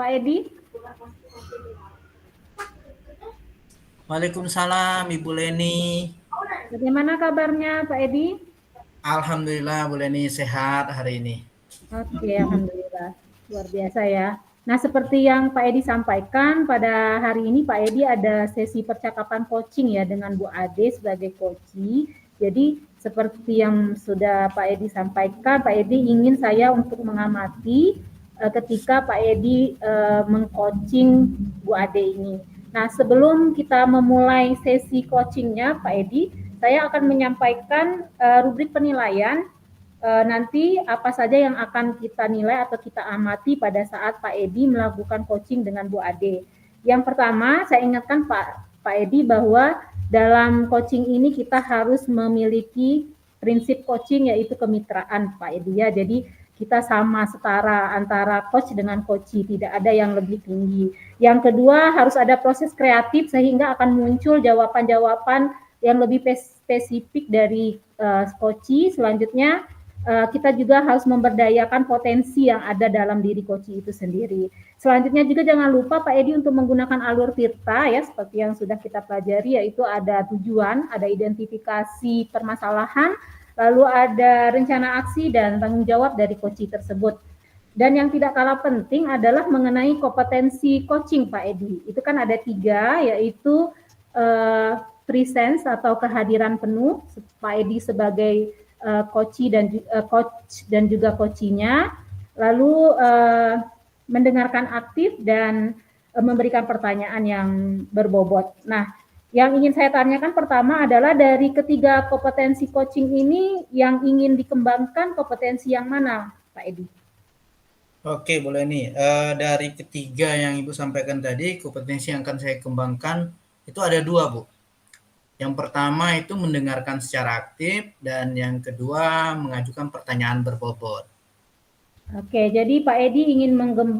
Pak Edi. Waalaikumsalam Ibu Leni. Bagaimana kabarnya Pak Edi? Alhamdulillah Bu Leni sehat hari ini. Oke, alhamdulillah. Luar biasa ya. Nah, seperti yang Pak Edi sampaikan, pada hari ini Pak Edi ada sesi percakapan coaching ya dengan Bu Ade sebagai coachee. Jadi, seperti yang sudah Pak Edi sampaikan, Pak Edi ingin saya untuk mengamati ketika Pak Edi mengcoaching Bu Ade ini. Nah, sebelum kita memulai sesi coachingnya, Pak Edi, saya akan menyampaikan rubrik penilaian nanti apa saja yang akan kita nilai atau kita amati pada saat Pak Edi melakukan coaching dengan Bu Ade. Yang pertama, saya ingatkan Pak Edi bahwa dalam coaching ini kita harus memiliki prinsip coaching yaitu kemitraan Pak Edi ya. Jadi kita sama setara antara coach dengan coachee, tidak ada yang lebih tinggi. Yang kedua, harus ada proses kreatif sehingga akan muncul jawaban-jawaban yang lebih spesifik dari coachee. Selanjutnya, kita juga harus memberdayakan potensi yang ada dalam diri coachee itu sendiri. Selanjutnya juga jangan lupa Pak Edi untuk menggunakan alur Tirta ya, seperti yang sudah kita pelajari, yaitu ada tujuan, ada identifikasi permasalahan, lalu ada rencana aksi dan tanggung jawab dari coachee tersebut. Dan yang tidak kalah penting adalah mengenai kompetensi coaching Pak Edi. Itu kan ada 3, yaitu presence atau kehadiran penuh Pak Edi sebagai coach dan juga coachee-nya, lalu mendengarkan aktif dan memberikan pertanyaan yang berbobot. Nah, yang ingin saya tanyakan pertama adalah dari ketiga kompetensi coaching ini yang ingin dikembangkan kompetensi yang mana, Pak Edi? Oke, boleh nih. Dari ketiga yang Ibu sampaikan tadi, kompetensi yang akan saya kembangkan itu ada 2, Bu. Yang pertama itu mendengarkan secara aktif dan yang kedua mengajukan pertanyaan berbobot. Oke, jadi Pak Edi ingin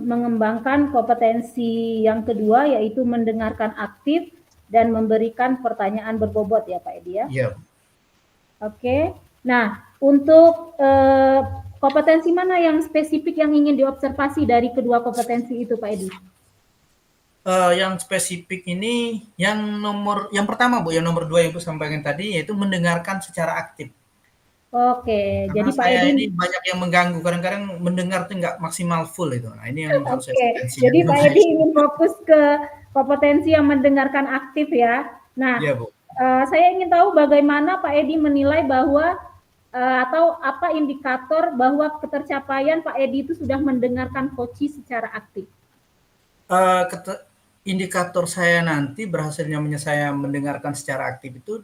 mengembangkan kompetensi yang kedua yaitu mendengarkan aktif dan memberikan pertanyaan berbobot ya Pak Edi ya? Iya. Oke, nah untuk kompetensi mana yang spesifik yang ingin diobservasi dari kedua kompetensi itu Pak Edi? Yang spesifik ini yang pertama Bu, yang nomor 2 yang Ibu sampaikan tadi yaitu mendengarkan secara aktif. Oke, Karena jadi Pak saya Edi ini banyak yang mengganggu, kadang-kadang mendengar tuh nggak maksimal full itu. Nah, ini yang harus saya Oke, potensikan jadi Pak juga. Edi ingin fokus ke kompetensi yang mendengarkan aktif ya. Nah, Iya, Bu. saya ingin tahu bagaimana Pak Edi menilai bahwa atau apa indikator bahwa ketercapaian Pak Edi itu sudah mendengarkan coachee secara aktif. Indikator saya nanti berhasilnya saya mendengarkan secara aktif itu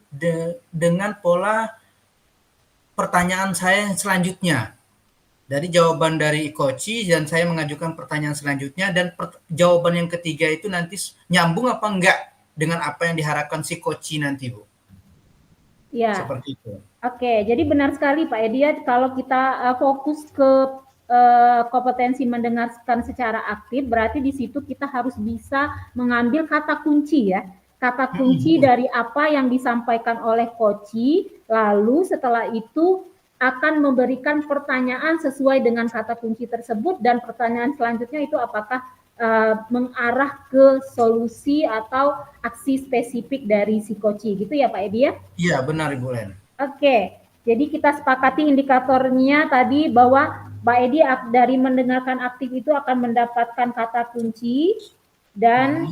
dengan pola pertanyaan saya yang selanjutnya. Dari jawaban dari coachee dan saya mengajukan pertanyaan selanjutnya dan jawaban yang ketiga itu nanti nyambung apa enggak dengan apa yang diharapkan si coachee nanti, Bu. Ya. Seperti itu. Oke, jadi benar sekali Pak Edi ya, kalau kita fokus ke kompetensi mendengarkan secara aktif, berarti di situ kita harus bisa mengambil kata kunci ya. Kata kunci dari apa yang disampaikan oleh coachee, lalu setelah itu akan memberikan pertanyaan sesuai dengan kata kunci tersebut dan pertanyaan selanjutnya itu apakah mengarah ke solusi atau aksi spesifik dari si coachee gitu ya Pak Edi ya? Iya, benar Ibu Len. Oke, jadi kita sepakati indikatornya tadi bahwa Pak Edi dari mendengarkan aktif itu akan mendapatkan kata kunci dan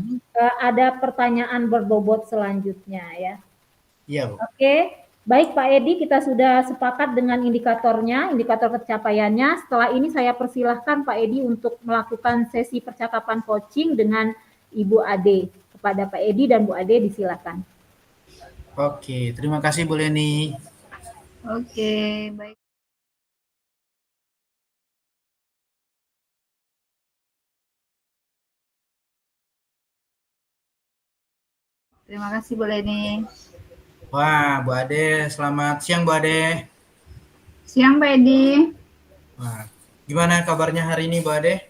ada pertanyaan berbobot selanjutnya ya. Iya, Bu. Oke, baik Pak Edi, kita sudah sepakat dengan indikatornya, indikator pencapaiannya. Setelah ini saya persilahkan Pak Edi untuk melakukan sesi percakapan coaching dengan Ibu Ade. Kepada Pak Edi dan Bu Ade disilakan. Oke, terima kasih Bu Leni. Oke, baik. Terima kasih Bu Leni. Wah, Bu Ade, selamat siang Bu Ade. Siang Pak Edi. Wah, gimana kabarnya hari ini Bu Ade?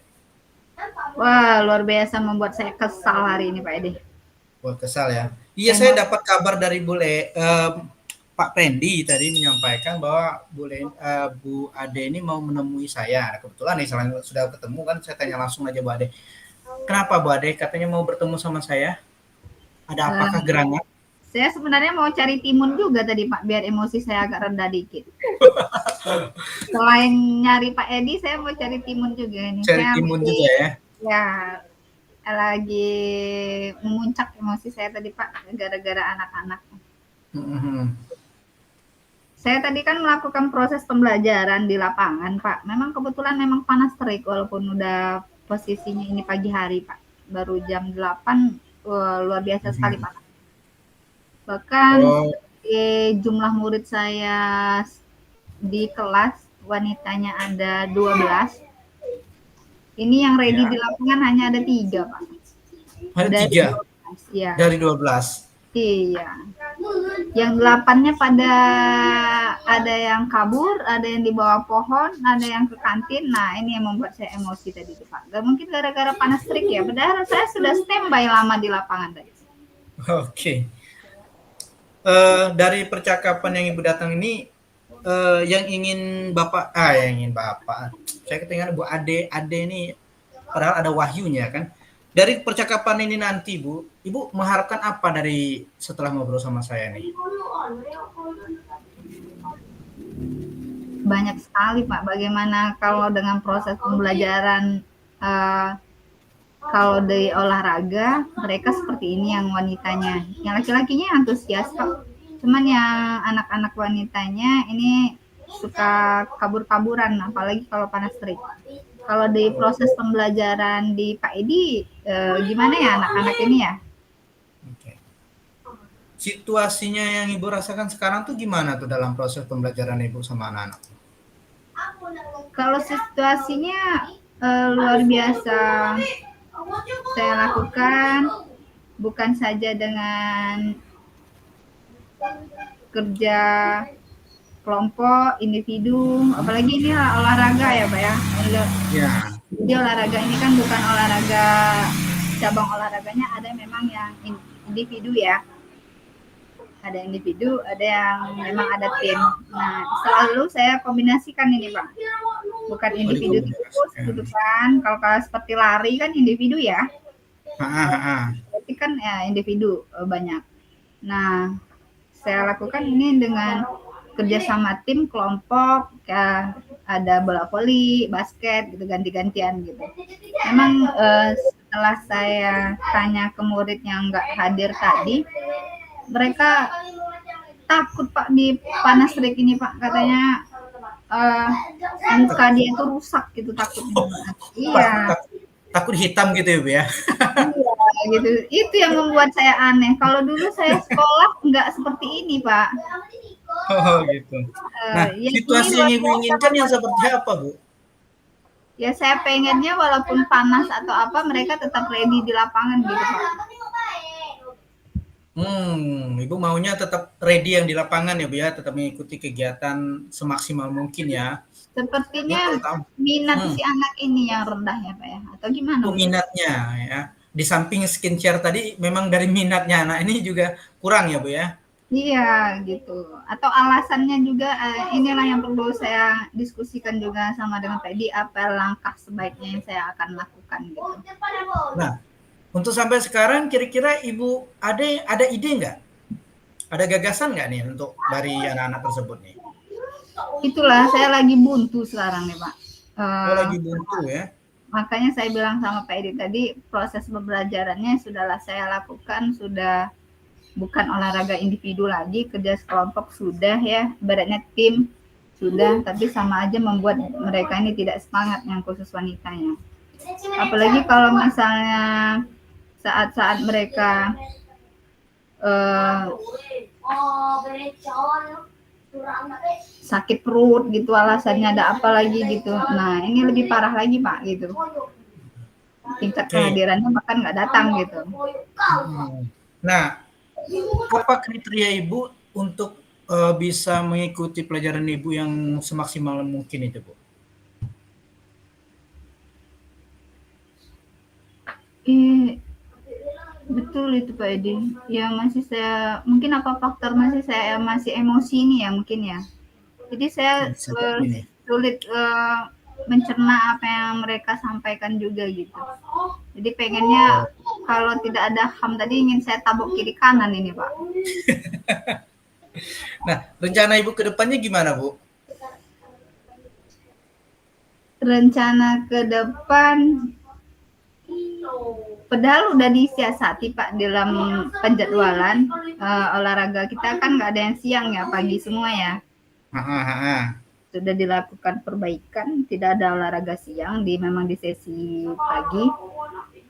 Wah, luar biasa membuat saya kesal hari ini Pak Edi. Buat kesal ya. Iya, saya dapat kabar dari Pak Pendi tadi menyampaikan bahwa Bu Ade ini mau menemui saya. Kebetulan nih sudah ketemu kan, saya tanya langsung aja Bu Ade. Kenapa Bu Ade katanya mau bertemu sama saya? Ada apakah Eh, gerangan? saya sebenarnya mau cari timun juga tadi Pak, biar emosi saya agak rendah dikit. Selain nyari Pak Edi, saya mau cari timun juga ini. Cari Saya timun lagi, juga ya. ya, lagi memuncak emosi saya tadi Pak, gara-gara anak-anak. Mhm. Saya tadi kan melakukan proses pembelajaran di lapangan, Pak. Memang kebetulan memang panas terik walaupun udah posisinya ini pagi hari, Pak. Baru jam 8, luar biasa sekali Mhm. panas. Bahkan Oh, jumlah murid saya di kelas wanitanya ada 12. Ini yang ready ya. di lapangan hanya ada 3, Pak. Ada Dari 3 12, ya. dari 12. Iya. Yang 8-nya pada ada yang kabur, ada yang di bawah pohon, ada yang ke kantin. Nah, ini yang membuat saya emosi tadi, Pak. Gak mungkin gara-gara panas terik ya. Padahal saya sudah standby lama di lapangan tadi. Oke. Dari percakapan yang Ibu datang ini, yang ingin Bapak, saya ketinggalan Bu Ade ini padahal ada wahyunya kan. Dari percakapan ini nanti Bu, Ibu mengharapkan apa dari setelah ngobrol sama saya nih? Banyak sekali, Pak. Bagaimana kalau dengan proses pembelajaran, kalau di olahraga, mereka seperti ini yang wanitanya. Yang laki-lakinya antusias, Pak. Cuman yang anak-anak wanitanya ini suka kabur-kaburan, apalagi kalau panas terik. Kalau di proses pembelajaran di Pak Edi, gimana ya anak-anak ini ya? Oke. Situasinya yang Ibu rasakan sekarang tuh gimana tuh dalam proses pembelajaran Ibu sama anak-anak? Kalau situasinya luar biasa saya lakukan, bukan saja dengan kerja kelompok, individu, apalagi ini olahraga ya Pak ya. Ya. Jadi olahraga ini kan bukan olahraga, cabang olahraganya ada memang yang individu ya. Ada individu, ada yang memang ada tim. Nah, selalu saya kombinasikan ini Pak. Bukan individu terus gitu kan. Kalau seperti lari kan individu ya. Berarti kan ya individu banyak. Nah, saya lakukan ini dengan kerjasama tim, kelompok, ya, ada bola voli, basket, gitu ganti-gantian gitu. Memang setelah saya tanya ke murid yang nggak hadir tadi, mereka takut Pak di panas terik ini Pak, katanya muka dia tuh rusak gitu takutnya. Iya. Takut hitam gitu ya Bu ya? Iya gitu. Itu yang membuat saya aneh. Kalau dulu saya sekolah nggak seperti ini Pak. Oh gitu. Nah, Ya ini situasi yang luar Ibu biasa inginkan yang membuat seperti apa Bu? ya saya pengennya walaupun panas atau apa mereka tetap ready di lapangan gitu Pak. Ibu maunya tetap ready yang di lapangan ya Bu ya, tetap mengikuti kegiatan semaksimal mungkin ya. Sepertinya minat si anak ini yang rendah ya Pak ya, atau gimana? Untuk minatnya ya. Di samping skincare tadi memang dari minatnya anak ini juga kurang ya Bu ya? Iya gitu. Atau alasannya juga inilah yang perlu saya diskusikan juga sama dengan Pak Edi, apa langkah sebaiknya yang saya akan lakukan gitu. Nah, untuk sampai sekarang kira-kira Ibu ada ide nggak? Ada gagasan nggak nih untuk dari anak-anak tersebut nih? Itulah saya lagi buntu sekarang nih Pak. Lagi buntu ya? Makanya saya bilang sama Pak Edi tadi, proses pembelajarannya sudahlah saya lakukan, sudah bukan olahraga individu lagi, kerja sekelompok sudah ya, ibaratnya tim sudah, tapi sama aja membuat mereka ini tidak semangat yang khusus wanitanya. Apalagi kalau misalnya saat-saat mereka sakit perut gitu alasannya ada apa lagi gitu. Nah ini lebih parah lagi Pak gitu. Tingkat kehadirannya bahkan nggak datang gitu. Nah, apa kriteria Ibu untuk bisa mengikuti pelajaran Ibu yang semaksimal mungkin itu Bu? Betul itu Pak Edi. Ya masih saya, mungkin apa faktor masih emosi ini ya mungkin ya. Jadi saya sulit mencerna apa yang mereka sampaikan juga gitu. Jadi pengennya kalau tidak ada HAM tadi ingin saya tabok kiri kanan ini Pak. Nah, rencana Ibu ke depannya gimana, Bu? Rencana ke depan padahal udah disiasati Pak dalam penjadwalan olahraga kita kan nggak ada yang siang ya, pagi semua ya. Sudah dilakukan perbaikan, tidak ada olahraga siang, memang di sesi pagi,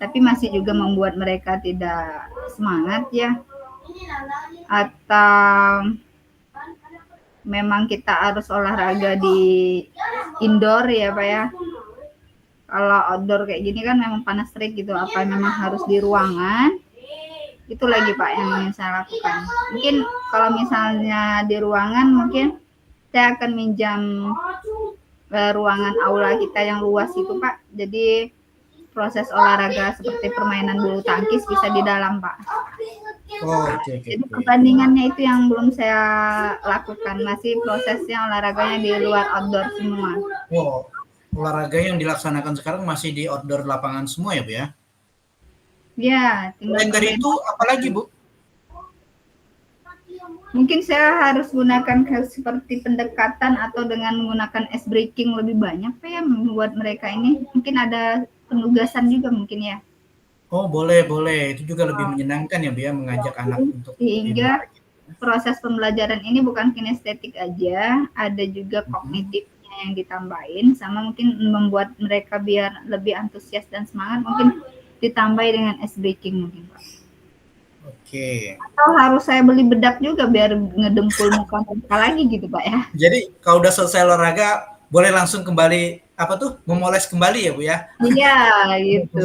tapi masih juga membuat mereka tidak semangat ya. Atau memang kita harus olahraga di indoor ya Pak ya. Kalau outdoor kayak gini kan memang panas terik gitu, apa memang harus di ruangan? Itu lagi Pak yang ingin saya lakukan. Mungkin kalau misalnya di ruangan mungkin saya akan minjam ruangan aula kita yang luas itu Pak. Jadi proses olahraga seperti permainan bulu tangkis bisa di dalam Pak. Jadi perbandingannya itu yang belum saya lakukan. Masih prosesnya olahraganya di luar outdoor semua. Wow. Olahraga yang dilaksanakan sekarang masih di outdoor lapangan semua ya Bu ya? Ya. Selain dari itu apalagi Bu? Mungkin saya harus gunakan seperti pendekatan atau dengan menggunakan ice breaking lebih banyak Pak ya, membuat mereka ini mungkin ada penugasan juga mungkin ya. Oh boleh, itu juga lebih menyenangkan ya Bu ya, mengajak anak untuk sehingga proses pembelajaran ini bukan kinestetik aja, ada juga kognitifnya yang ditambahin, sama mungkin membuat mereka biar lebih antusias dan semangat, mungkin ditambahin dengan ice breaking mungkin Pak. Oke. Atau harus saya beli bedak juga biar ngedempul muka mereka lagi gitu Pak ya. Jadi kalau udah selesai olahraga boleh langsung kembali memoles kembali ya Bu ya? Iya gitu.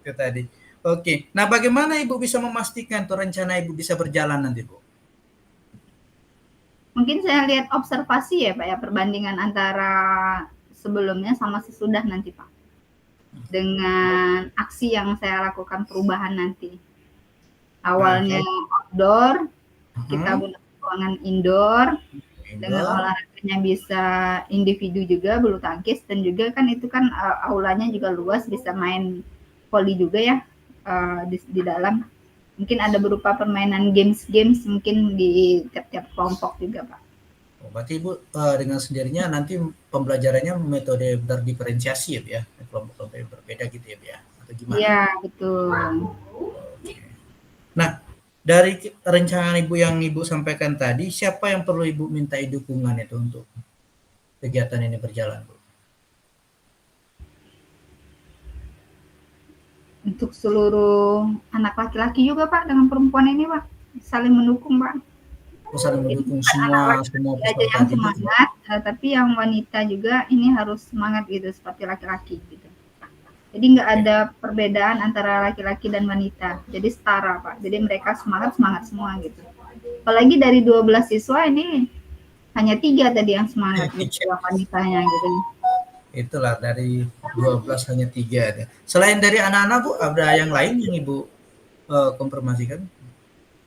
Itu tadi. Oke. Nah bagaimana Ibu bisa memastikan tuh rencana Ibu bisa berjalan nanti Bu? Mungkin saya lihat observasi ya Pak ya, perbandingan antara sebelumnya sama sesudah nanti Pak. Dengan aksi yang saya lakukan perubahan nanti. Awalnya outdoor, kita gunakan ruangan indoor, dengan olahraganya bisa individu juga, bulu tangkis, dan juga kan itu kan aulanya juga luas, bisa main voli juga ya di dalam. Mungkin ada berupa permainan games mungkin di tiap-tiap kelompok juga Pak. Berarti Ibu dengan sendirinya nanti pembelajarannya metode berdiferensiasi ya, kelompok-kelompok yang berbeda gitu ya, Bu ya? Atau gimana? Iya, betul. Nah, dari rencana Ibu yang Ibu sampaikan tadi, siapa yang perlu Ibu mintai dukungan itu untuk kegiatan ini berjalan, Bu? Untuk seluruh anak laki-laki juga Pak, dengan perempuan ini Pak, saling mendukung Pak. Saling mendukung semua aja yang semangat, tapi yang wanita juga ini harus semangat gitu seperti laki-laki gitu. Jadi nggak ada perbedaan antara laki-laki dan wanita, jadi setara Pak. Jadi mereka semangat semua gitu. Apalagi dari 12 siswa ini hanya 3 tadi yang semangat gitu, yang wanitanya gitu. Itulah dari 12 hanya 3 ada. Selain dari anak-anak Bu, ada yang lain yang Ibu konfirmasikan?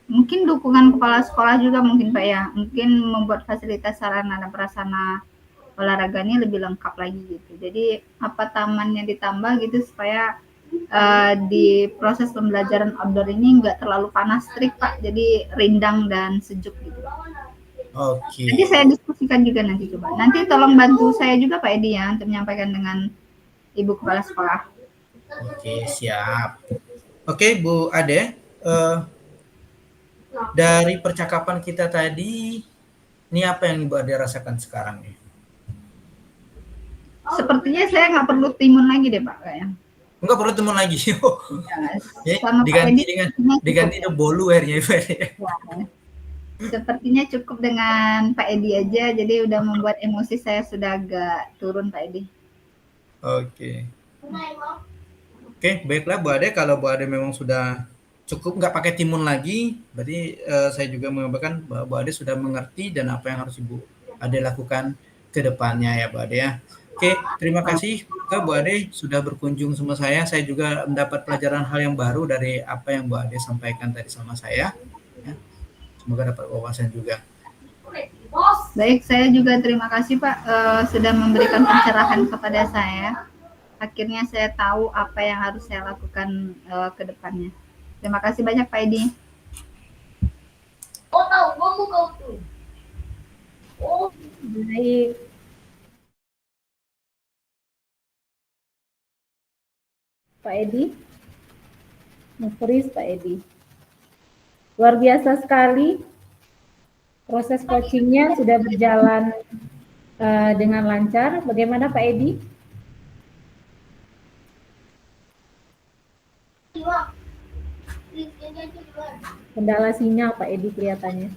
Mungkin dukungan kepala sekolah juga mungkin Pak ya. Mungkin membuat fasilitas sarana dan prasarana olahraga ini lebih lengkap lagi gitu. Jadi apa tamannya ditambah gitu supaya di proses pembelajaran outdoor ini nggak terlalu panas terik Pak. Jadi rindang dan sejuk gitu. Oke. Nanti saya diskusikan juga nanti coba. Nanti tolong bantu saya juga Pak Edi ya untuk menyampaikan dengan Ibu Kepala Sekolah. Oke, siap. Oke, Bu Ade, dari percakapan kita tadi, ini apa yang Ibu Ade rasakan sekarang nih? Sepertinya saya nggak perlu timun lagi deh Pak kayaknya. Enggak perlu timun lagi. Ya, diganti bolu airnya Ibu Ade. Sepertinya cukup dengan Pak Edi aja, jadi udah membuat emosi saya sudah agak turun Pak Edi. Oke, baiklah Bu Ade, kalau Bu Ade memang sudah cukup nggak pakai timun lagi, berarti saya juga mengabarkan bahwa Bu Ade sudah mengerti dan apa yang harus Ibu Ade lakukan ke depannya ya Bu Ade ya. Oke, terima kasih ke Bu Ade sudah berkunjung sama saya. Saya juga mendapat pelajaran hal yang baru dari apa yang Bu Ade sampaikan tadi sama saya. Ya. Semoga dapat wawasan juga. Baik, saya juga terima kasih Pak sudah memberikan pencerahan kepada saya. Akhirnya saya tahu apa yang harus saya lakukan ke depannya. Terima kasih banyak Pak Edi. Baik. Pak Edi, Pak Edi. Luar biasa sekali. Proses coachingnya sudah berjalan dengan lancar. Bagaimana Pak Edi? Kendala sinyal Pak Edi kelihatannya.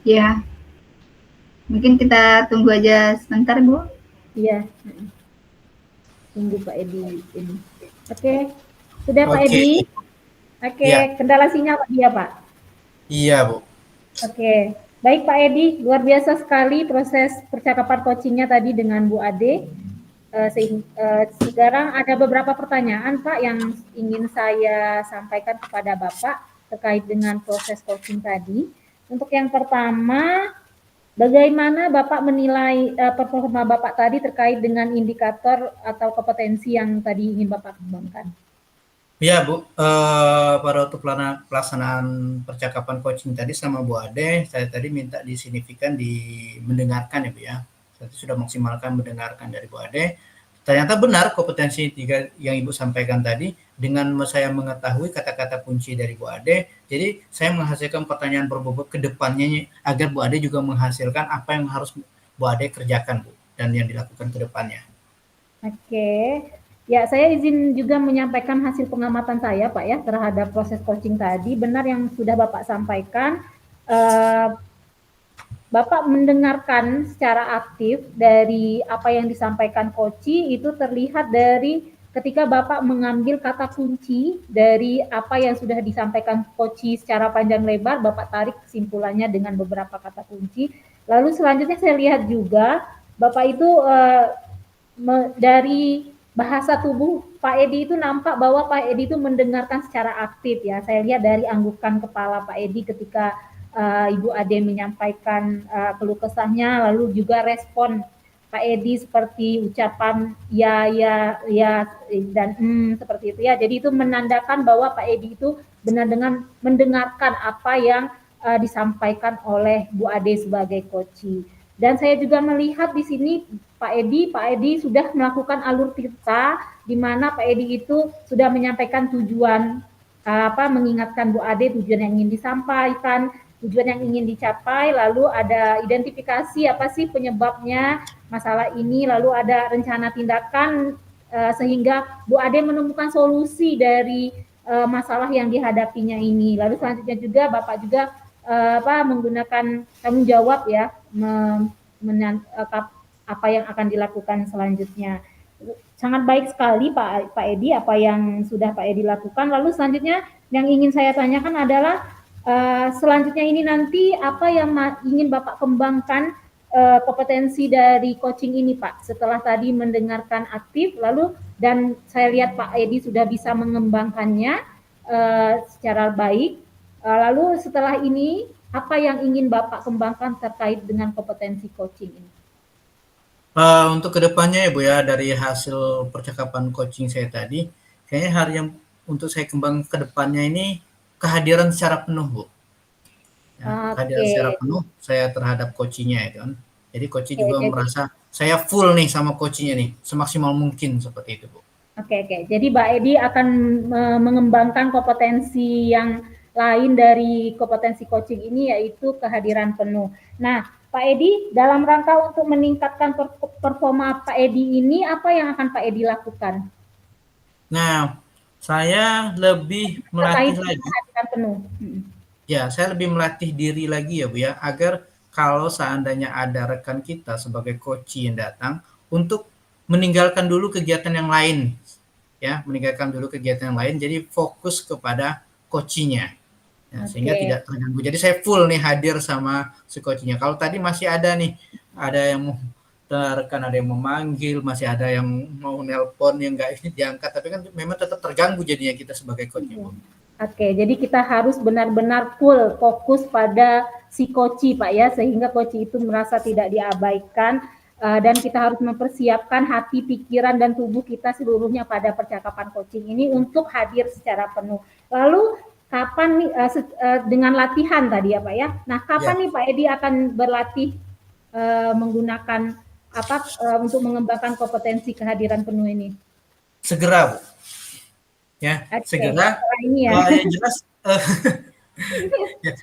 Ya, mungkin kita tunggu aja sebentar Bu. Iya. Tunggu Pak Edi ini. Oke, sudah Pak Edi. Oke, ya. Kendala sinyal Pak dia Pak. Iya Bu. Oke, baik Pak Edi, luar biasa sekali proses percakapan coachingnya tadi dengan Bu Ade. Sekarang ada beberapa pertanyaan Pak yang ingin saya sampaikan kepada Bapak terkait dengan proses coaching tadi. Untuk yang pertama, bagaimana Bapak menilai performa Bapak tadi terkait dengan indikator atau kompetensi yang tadi ingin Bapak kembangkan? Ya Bu, pada waktu pelaksanaan percakapan coaching tadi sama Bu Ade, saya tadi minta disignifikan mendengarkan ya Bu ya. Saya sudah maksimalkan mendengarkan dari Bu Ade. Ternyata benar kompetensi 3 yang Ibu sampaikan tadi, dengan saya mengetahui kata-kata kunci dari Bu Ade, jadi saya menghasilkan pertanyaan berbobot ke depannya agar Bu Ade juga menghasilkan apa yang harus Bu Ade kerjakan Bu, dan yang dilakukan ke depannya. Oke. Ya, saya izin juga menyampaikan hasil pengamatan saya, Pak ya, terhadap proses coaching tadi. Benar yang sudah Bapak sampaikan, Bapak mendengarkan secara aktif dari apa yang disampaikan coach, itu terlihat dari ketika Bapak mengambil kata kunci dari apa yang sudah disampaikan coach secara panjang lebar, Bapak tarik kesimpulannya dengan beberapa kata kunci. Lalu selanjutnya saya lihat juga, Bapak itu dari bahasa tubuh Pak Edi itu nampak bahwa Pak Edi itu mendengarkan secara aktif ya. Saya lihat dari anggukan kepala Pak Edi ketika Ibu Ade menyampaikan keluh kesahnya, lalu juga respon Pak Edi seperti ucapan ya dan seperti itu ya. Jadi itu menandakan bahwa Pak Edi itu benar-benar mendengarkan apa yang disampaikan oleh Bu Ade sebagai coach. Dan saya juga melihat di sini Pak Edi sudah melakukan alur tirta, di mana Pak Edi itu sudah menyampaikan tujuan mengingatkan Bu Ade tujuan yang ingin disampaikan, tujuan yang ingin dicapai, lalu ada identifikasi apa sih penyebabnya masalah ini, lalu ada rencana tindakan sehingga Bu Ade menemukan solusi dari masalah yang dihadapinya ini. Lalu selanjutnya juga Bapak juga menggunakan tanggung jawab ya, apa yang akan dilakukan selanjutnya. Sangat baik sekali Pak Edi apa yang sudah Pak Edi lakukan. Lalu selanjutnya yang ingin saya tanyakan adalah selanjutnya ini nanti apa yang ingin Bapak kembangkan kompetensi dari coaching ini Pak, setelah tadi mendengarkan aktif, lalu dan saya lihat Pak Edi sudah bisa mengembangkannya secara baik. Lalu setelah ini apa yang ingin Bapak kembangkan terkait dengan kompetensi coaching ini? Untuk kedepannya ya Bu ya, dari hasil percakapan coaching saya tadi, kayaknya hal yang untuk saya kembangkan ke depannya ini kehadiran secara penuh Bu. Ya, kehadiran secara penuh saya terhadap coachingnya itu kan. Jadi coach juga merasa saya full nih sama coachingnya nih, semaksimal mungkin seperti itu Bu. Oke. Jadi Mbak Edi akan mengembangkan kompetensi yang lain dari kompetensi coaching ini, yaitu kehadiran penuh. Nah, Pak Edi, dalam rangka untuk meningkatkan performa Pak Edi ini, apa yang akan Pak Edi lakukan? Nah, saya lebih melatih lagi. Penuh. Ya, saya lebih melatih diri lagi ya Bu ya, agar kalau seandainya ada rekan kita sebagai coach yang datang, untuk meninggalkan dulu kegiatan yang lain. Ya, meninggalkan dulu kegiatan yang lain, jadi fokus kepada coachingnya. Nah, sehingga tidak terganggu. Jadi saya full nih hadir sama si coachingnya. Kalau tadi masih ada nih, ada yang rekan ada yang memanggil, masih ada yang mau nelpon yang nggak diangkat, tapi kan memang tetap terganggu jadinya kita sebagai coachnya. Oke, jadi kita harus benar-benar full fokus pada si coach Pak ya, sehingga coach itu merasa tidak diabaikan dan kita harus mempersiapkan hati, pikiran, dan tubuh kita seluruhnya pada percakapan coaching ini untuk hadir secara penuh. Lalu kapan nih dengan latihan tadi ya Pak ya? Nah kapan nih Pak Edi akan berlatih menggunakan untuk mengembangkan kompetensi kehadiran penuh ini? Segera, Bu. Ya, segera. Ini ya. Yang jelas, ya.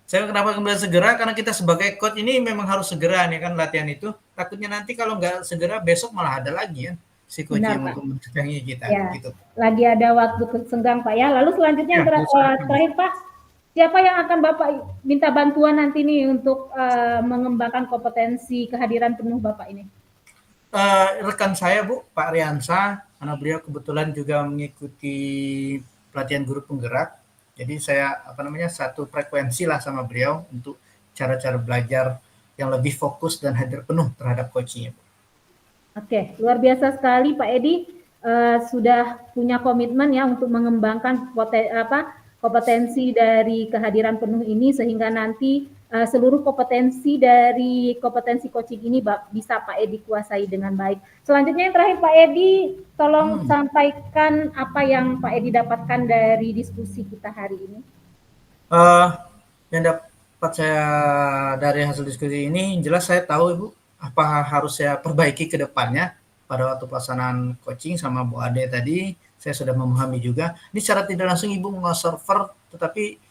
Saya kenapa kemudian segera? Karena kita sebagai coach ini memang harus segera nih kan latihan itu. Takutnya nanti kalau nggak segera besok malah ada lagi ya si coach yang untuk mendampingi kita. Ya. Gitu. Lagi ada waktu senggang Pak ya. Lalu selanjutnya terakhir Pak, siapa yang akan Bapak minta bantuan nanti nih untuk mengembangkan kompetensi kehadiran penuh Bapak ini? Rekan saya Bu, Pak Riansa, karena beliau kebetulan juga mengikuti pelatihan guru penggerak. Jadi saya satu frekuensi lah sama beliau untuk cara-cara belajar yang lebih fokus dan hadir penuh terhadap coaching. Oke, luar biasa sekali Pak Edi sudah punya komitmen ya untuk mengembangkan kompetensi dari kehadiran penuh ini sehingga nanti seluruh kompetensi dari kompetensi coaching ini bisa Pak Edi kuasai dengan baik. Selanjutnya yang terakhir Pak Edi, tolong sampaikan apa yang Pak Edi dapatkan dari diskusi kita hari ini. Yang dapat saya dari hasil diskusi ini, jelas saya tahu Ibu, apa harus saya perbaiki ke depannya pada waktu pelaksanaan coaching sama Bu Ade tadi, saya sudah memahami juga. Ini secara tidak langsung Ibu nge-server, tetapi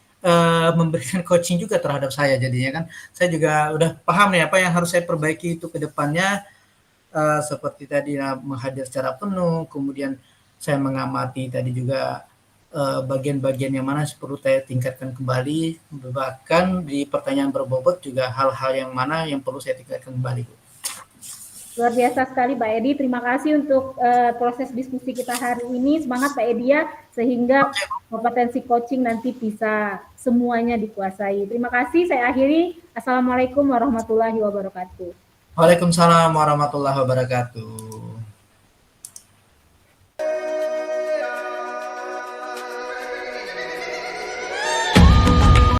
memberikan coaching juga terhadap saya jadinya kan. Saya juga udah paham nih apa yang harus saya perbaiki itu ke depannya, seperti tadi menghadir secara penuh, kemudian saya mengamati tadi juga bagian-bagian yang mana perlu saya tingkatkan kembali, bahkan di pertanyaan berbobot juga hal-hal yang mana yang perlu saya tingkatkan kembali. Luar biasa sekali Pak Edi, terima kasih untuk proses diskusi kita hari ini. Semangat Pak Edi ya, sehingga kompetensi coaching nanti bisa semuanya dikuasai. Terima kasih, saya akhiri. Assalamualaikum warahmatullahi wabarakatuh. Waalaikumsalam warahmatullahi wabarakatuh.